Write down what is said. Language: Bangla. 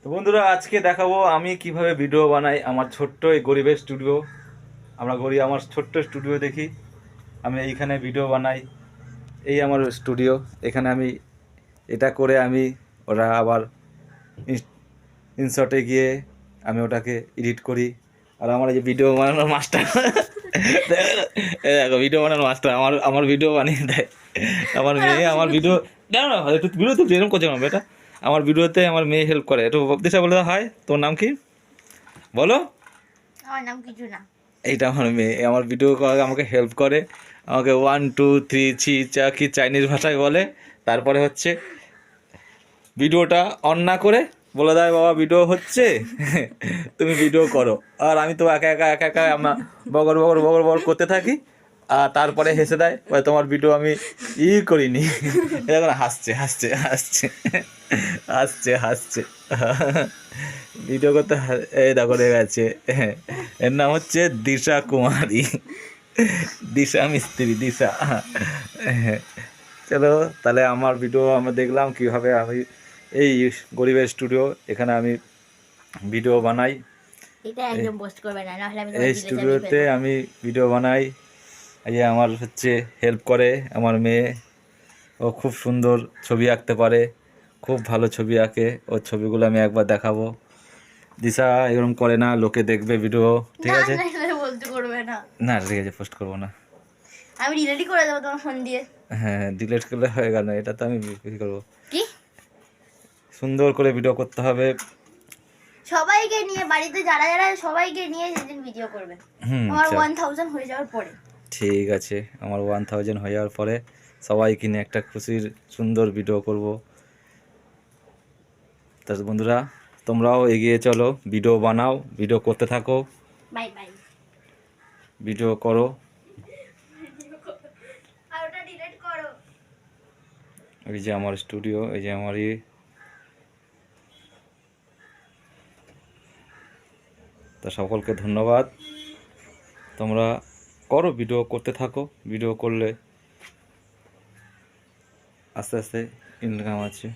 তো বন্ধুরা আজকে দেখাবো আমি কিভাবে ভিডিও বানাই আমার ছোট্ট এই গরিবের স্টুডিও। আমরা গরিব, আমার ছোট্ট স্টুডিও দেখি আমি এইখানে ভিডিও বানাই। এই আমার স্টুডিও, এখানে আমি এটা করে আমি ওরা আবার ইনশটে গিয়ে আমি ওটাকে এডিট করি। আর আমার এই যে ভিডিও বানানোর মাস্টার দেখো ভিডিও বানানোর মাস্টার আমার আমার ভিডিও বানিয়ে দেয়। আমার মেয়ে আমার ভিডিও জানো না, একটু ভিডিও তো যেরকম করছে আমার বেটা, আমার ভিডিওতে আমার মেয়ে হেল্প করে। একটু দিশা বলে দাও হাই, তোর নাম কি বলো? আমার নাম কিছু না। এইটা আমার মেয়ে, আমার ভিডিও আমাকে হেল্প করে, আমাকে 1 2 3 ছি চা কি চাইনিজ ভাষায় বলে। তারপরে হচ্ছে ভিডিওটা অন না করে বলে দেয় বাবা ভিডিও হচ্ছে তুমি ভিডিও করো। আর আমি তো একা একা একা একা আমরা বগর বগর বগর বগর করতে থাকি। আর তারপরে হেসে দেয় ভাই তোমার ভিডিও আমি করিনি। এখন হাসছে হাসছে হাসছে হাসছে হাসছে ভিডিও করতে এই দেখো রে গেছে। এর নাম হচ্ছে দিশা কুমারী, দিশা মিস্ত্রি দিশা। চলো তাহলে আমার ভিডিও আমরা দেখলাম কীভাবে আমি এই গরিবের স্টুডিও এখানে আমি ভিডিও বানাই। এটা একদম পোস্ট করবে না, নাহলে আমি এই স্টুডিওতে আমি ভিডিও বানাই। এই যে আমার হচ্ছে হেল্প করে আমার মেয়ে, ও খুব সুন্দর ছবি আঁকতে পারে, খুব ভালো ছবি আঁকে। ওর ছবিগুলো আমি একবার দেখাবো। দিশা এরকম করে না, লোকে দেখবে ভিডিও, ঠিক আছে? বলতে করবে না, না ঠিক আছে, পোস্ট করবো না। আমি ডিলিট করে দেবো তোমার ফোন দিয়ে। হ্যাঁ ডিলিট করলে হয়ে গেল, এটা তো আমি কী করবো। কি সুন্দর করে ভিডিও করতে হবে। সবাইকে নিয়ে বাড়িতে যারা যারা সবাইকে নিয়ে সেদিন ভিডিও করবে আমার 1000 হয়ে যাওয়ার পরে। ঠিক আছে, আমার 1000 হয়ে যাওয়ার পরে সবাইকে নিয়ে একটা খুশির সুন্দর ভিডিও করব। তা বন্ধুরা তোমরাও এগিয়ে চলো, ভিডিও বানাও, ভিডিও করতে থাকো, বাই বাই। ভিডিও করো। আর ওটা ডিলিট করো। এই যে আমার স্টুডিও, এই যে আমার তা সকলকে ধন্যবাদ। তোমরা করো, ভিডিও করতে থাকো, ভিডিও করলে আস্তে আস্তে ইনকাম আছে।